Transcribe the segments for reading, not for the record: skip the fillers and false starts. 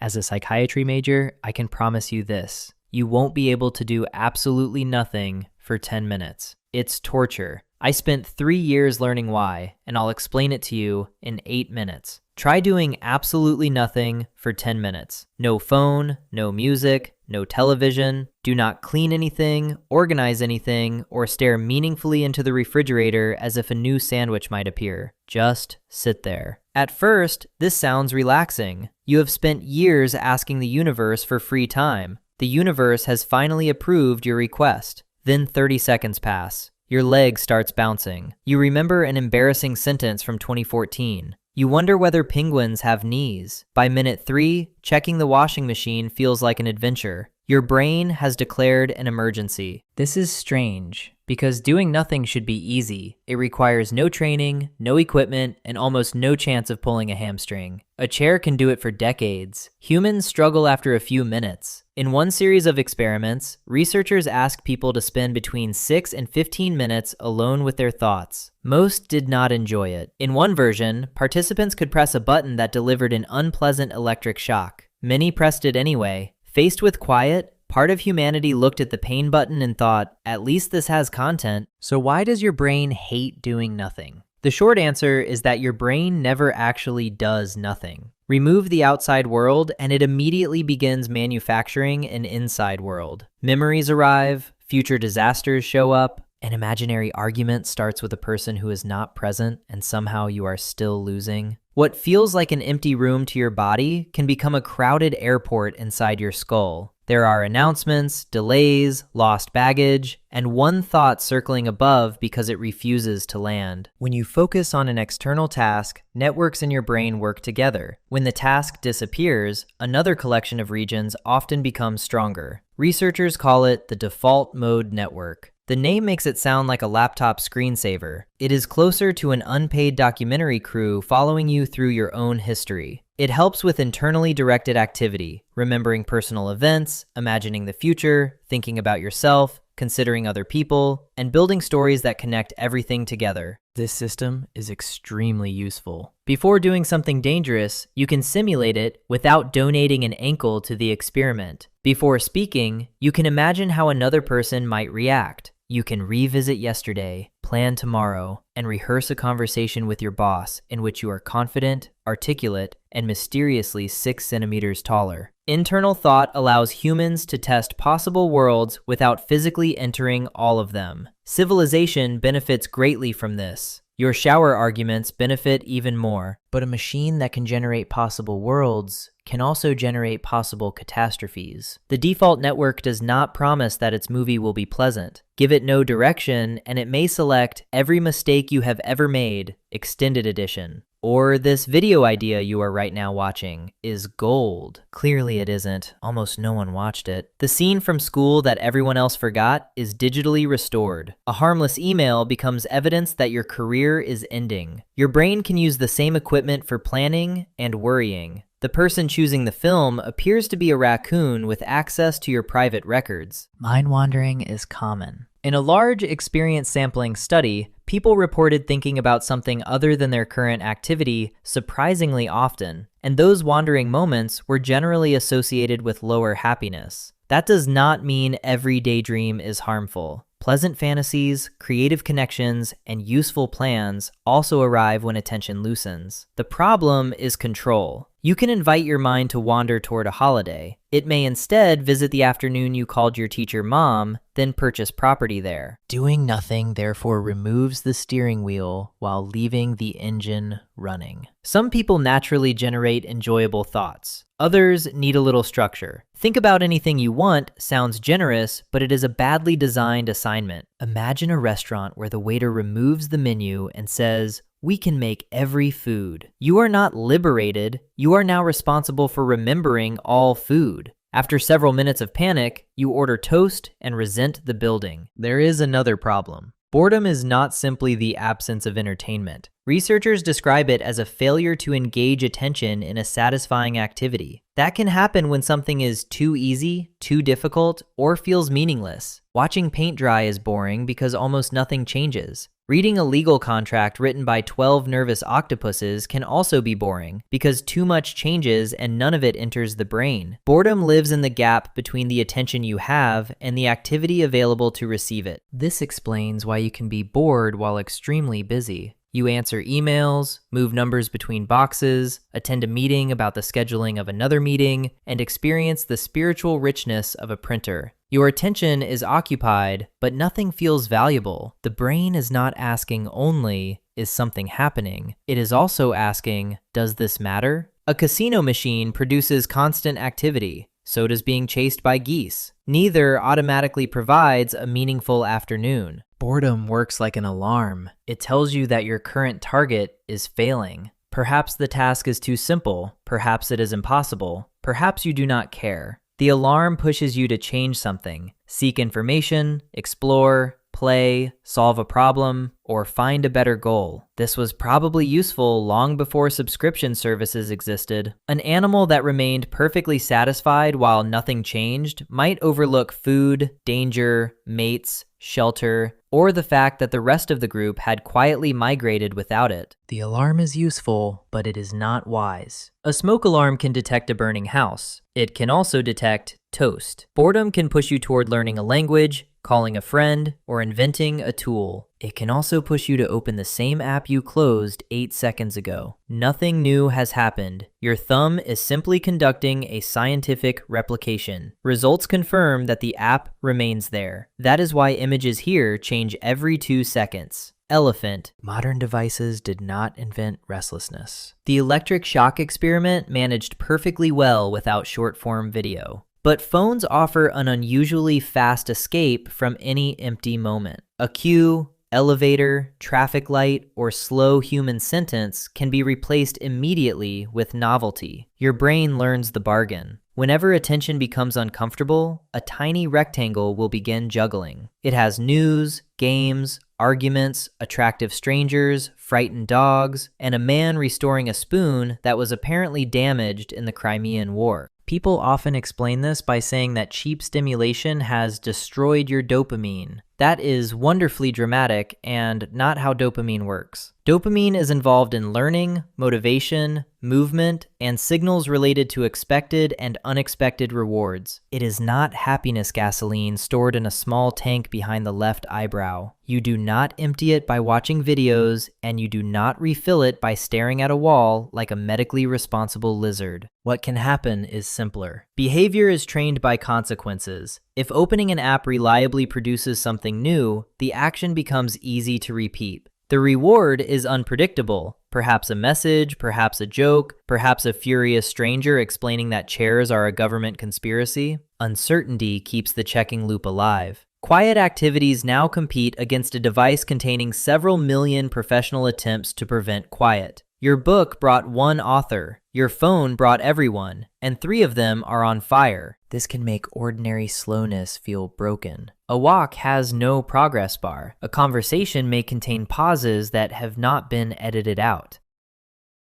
As a psychiatry major, I can promise you this. You won't be able to do absolutely nothing for 10 minutes. It's torture. I spent 3 years learning why, and I'll explain it to you in 8 minutes. Try doing absolutely nothing for 10 minutes. No phone, no music, no television. Do not clean anything, organize anything, or stare meaningfully into the refrigerator as if a new sandwich might appear. Just sit there. At first, this sounds relaxing. You have spent years asking the universe for free time. The universe has finally approved your request. Then 30 seconds pass. Your leg starts bouncing. You remember an embarrassing sentence from 2014. You wonder whether penguins have knees. By minute 3, checking the washing machine feels like an adventure. Your brain has declared an emergency. This is strange, because doing nothing should be easy. It requires no training, no equipment, and almost no chance of pulling a hamstring. A chair can do it for decades. Humans struggle after a few minutes. In one series of experiments, researchers asked people to spend between 6 and 15 minutes alone with their thoughts. Most did not enjoy it. In one version, participants could press a button that delivered an unpleasant electric shock. Many pressed it anyway. Faced with quiet, part of humanity looked at the pain button and thought, at least this has content. So why does your brain hate doing nothing? The short answer is that your brain never actually does nothing. Remove the outside world and it immediately begins manufacturing an inside world. Memories arrive, future disasters show up, an imaginary argument starts with a person who is not present and somehow you are still losing. What feels like an empty room to your body can become a crowded airport inside your skull. There are announcements, delays, lost baggage, and one thought circling above because it refuses to land. When you focus on an external task, networks in your brain work together. When the task disappears, another collection of regions often becomes stronger. Researchers call it the default mode network. The name makes it sound like a laptop screensaver. It is closer to an unpaid documentary crew following you through your own history. It helps with internally directed activity, remembering personal events, imagining the future, thinking about yourself, considering other people, and building stories that connect everything together. This system is extremely useful. Before doing something dangerous, you can simulate it without donating an ankle to the experiment. Before speaking, you can imagine how another person might react. You can revisit yesterday, plan tomorrow, and rehearse a conversation with your boss in which you are confident, articulate, and mysteriously 6 centimeters taller. Internal thought allows humans to test possible worlds without physically entering all of them. Civilization benefits greatly from this. Your shower arguments benefit even more. But a machine that can generate possible worlds can also generate possible catastrophes. The default network does not promise that its movie will be pleasant. Give it no direction, and it may select every mistake you have ever made, extended edition. Or this video idea you are right now watching is gold. Clearly it isn't. Almost no one watched it. The scene from school that everyone else forgot is digitally restored. A harmless email becomes evidence that your career is ending. Your brain can use the same equipment for planning and worrying. The person choosing the film appears to be a raccoon with access to your private records. Mind wandering is common. In a large experience sampling study, people reported thinking about something other than their current activity surprisingly often, and those wandering moments were generally associated with lower happiness. That does not mean every daydream is harmful. Pleasant fantasies, creative connections, and useful plans also arrive when attention loosens. The problem is control. You can invite your mind to wander toward a holiday. It may instead visit the afternoon you called your teacher mom, then purchase property there. Doing nothing therefore removes the steering wheel while leaving the engine running. Some people naturally generate enjoyable thoughts. Others need a little structure. Think about anything you want sounds generous, but it is a badly designed assignment. Imagine a restaurant where the waiter removes the menu and says, "We can make every food." You are not liberated. You are now responsible for remembering all food. After several minutes of panic, you order toast and resent the building. There is another problem. Boredom is not simply the absence of entertainment. Researchers describe it as a failure to engage attention in a satisfying activity. That can happen when something is too easy, too difficult, or feels meaningless. Watching paint dry is boring because almost nothing changes. Reading a legal contract written by 12 nervous octopuses can also be boring because too much changes and none of it enters the brain. Boredom lives in the gap between the attention you have and the activity available to receive it. This explains why you can be bored while extremely busy. You answer emails, move numbers between boxes, attend a meeting about the scheduling of another meeting, and experience the spiritual richness of a printer. Your attention is occupied, but nothing feels valuable. The brain is not asking only, is something happening? It is also asking, does this matter? A casino machine produces constant activity. So does being chased by geese. Neither automatically provides a meaningful afternoon. Boredom works like an alarm. It tells you that your current target is failing. Perhaps the task is too simple. Perhaps it is impossible. Perhaps you do not care. The alarm pushes you to change something, seek information, explore, play, solve a problem, or find a better goal. This was probably useful long before subscription services existed. An animal that remained perfectly satisfied while nothing changed might overlook food, danger, mates, shelter, or the fact that the rest of the group had quietly migrated without it. The alarm is useful, but it is not wise. A smoke alarm can detect a burning house. It can also detect toast. Boredom can push you toward learning a language, calling a friend, or inventing a tool. It can also push you to open the same app you closed 8 seconds ago. Nothing new has happened. Your thumb is simply conducting a scientific replication. Results confirm that the app remains there. That is why images here change every 2 seconds. Elephant. Modern devices did not invent restlessness. The electric shock experiment managed perfectly well without short-form video. But phones offer an unusually fast escape from any empty moment. A queue, elevator, traffic light, or slow human sentence can be replaced immediately with novelty. Your brain learns the bargain. Whenever attention becomes uncomfortable, a tiny rectangle will begin juggling. It has news, games, arguments, attractive strangers, frightened dogs, and a man restoring a spoon that was apparently damaged in the Crimean War. People often explain this by saying that cheap stimulation has destroyed your dopamine. That is wonderfully dramatic and not how dopamine works. Dopamine is involved in learning, motivation, movement, and signals related to expected and unexpected rewards. It is not happiness gasoline stored in a small tank behind the left eyebrow. You do not empty it by watching videos, and you do not refill it by staring at a wall like a medically responsible lizard. What can happen is simpler. Behavior is trained by consequences. If opening an app reliably produces something new, the action becomes easy to repeat. The reward is unpredictable. Perhaps a message, perhaps a joke, perhaps a furious stranger explaining that chairs are a government conspiracy. Uncertainty keeps the checking loop alive. Quiet activities now compete against a device containing several million professional attempts to prevent quiet. Your book brought one author, your phone brought everyone, and 3 of them are on fire. This can make ordinary slowness feel broken. A walk has no progress bar. A conversation may contain pauses that have not been edited out.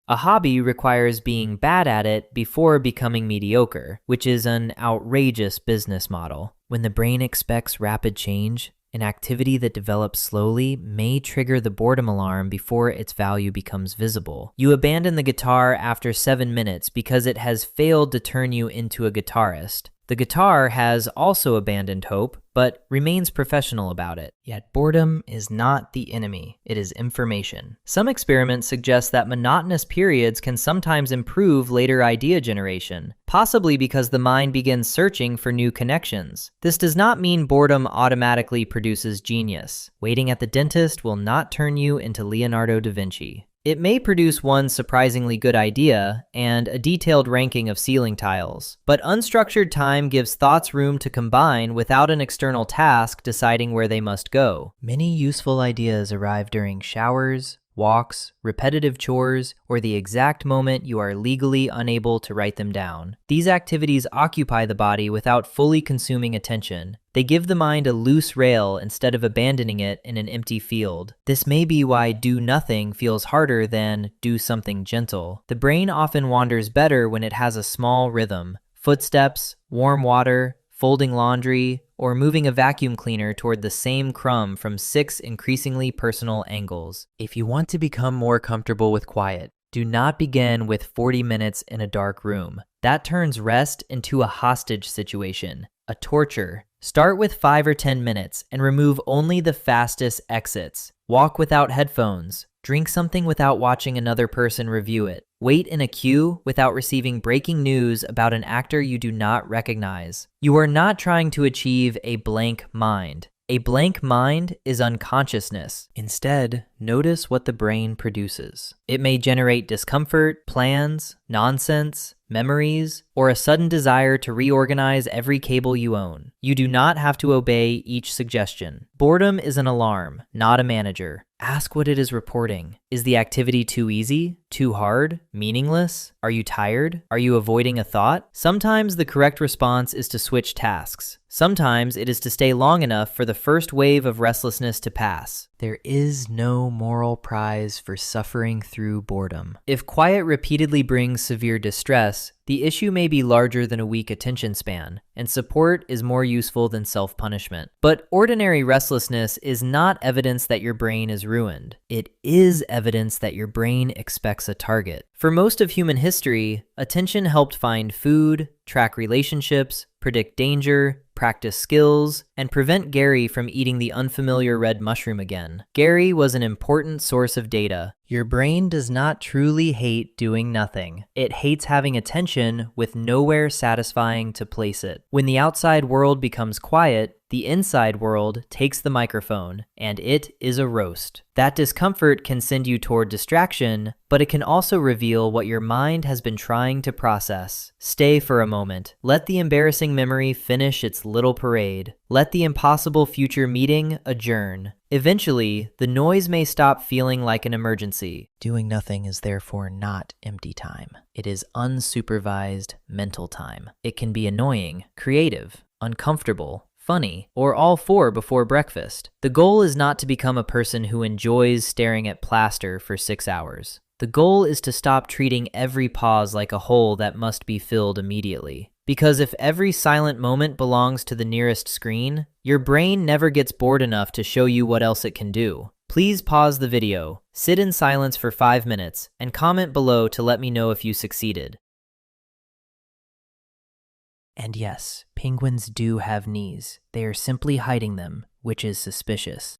A hobby requires being bad at it before becoming mediocre, which is an outrageous business model. When the brain expects rapid change, an activity that develops slowly may trigger the boredom alarm before its value becomes visible. You abandon the guitar after 7 minutes because it has failed to turn you into a guitarist. The guitar has also abandoned hope, but remains professional about it. Yet boredom is not the enemy, it is information. Some experiments suggest that monotonous periods can sometimes improve later idea generation, possibly because the mind begins searching for new connections. This does not mean boredom automatically produces genius. Waiting at the dentist will not turn you into Leonardo da Vinci. It may produce one surprisingly good idea and a detailed ranking of ceiling tiles, but unstructured time gives thoughts room to combine without an external task deciding where they must go. Many useful ideas arrive during showers, walks, repetitive chores, or the exact moment you are legally unable to write them down. These activities occupy the body without fully consuming attention. They give the mind a loose rail instead of abandoning it in an empty field. This may be why do nothing feels harder than do something gentle. The brain often wanders better when it has a small rhythm. Footsteps, warm water, folding laundry, or moving a vacuum cleaner toward the same crumb from 6 increasingly personal angles. If you want to become more comfortable with quiet, do not begin with 40 minutes in a dark room. That turns rest into a hostage situation, a torture. Start with 5 or 10 minutes and remove only the fastest exits. Walk without headphones. Drink something without watching another person review it. Wait in a queue without receiving breaking news about an actor you do not recognize. You are not trying to achieve a blank mind. A blank mind is unconsciousness. Instead, notice what the brain produces. It may generate discomfort, plans, nonsense, memories, or a sudden desire to reorganize every cable you own. You do not have to obey each suggestion. Boredom is an alarm, not a manager. Ask what it is reporting. Is the activity too easy? Too hard? Meaningless? Are you tired? Are you avoiding a thought? Sometimes the correct response is to switch tasks. Sometimes it is to stay long enough for the first wave of restlessness to pass. There is no moral prize for suffering through boredom. If quiet repeatedly brings severe distress, the issue may be larger than a weak attention span, and support is more useful than self-punishment. But ordinary restlessness is not evidence that your brain is ruined. It is evidence that your brain expects a target. For most of human history, attention helped find food, track relationships, predict danger, practice skills, and prevent Gary from eating the unfamiliar red mushroom again. Gary was an important source of data. Your brain does not truly hate doing nothing. It hates having attention with nowhere satisfying to place it. When the outside world becomes quiet, the inside world takes the microphone, and it is a roast. That discomfort can send you toward distraction, but it can also reveal what your mind has been trying to process. Stay for a moment. Let the embarrassing memory finish its little parade. Let the impossible future meeting adjourn. Eventually, the noise may stop feeling like an emergency. Doing nothing is therefore not empty time. It is unsupervised mental time. It can be annoying, creative, uncomfortable, funny, or all four before breakfast. The goal is not to become a person who enjoys staring at plaster for 6 hours. The goal is to stop treating every pause like a hole that must be filled immediately. Because if every silent moment belongs to the nearest screen, your brain never gets bored enough to show you what else it can do. Please pause the video, sit in silence for 5 minutes, and comment below to let me know if you succeeded. And yes, penguins do have knees. They are simply hiding them, which is suspicious.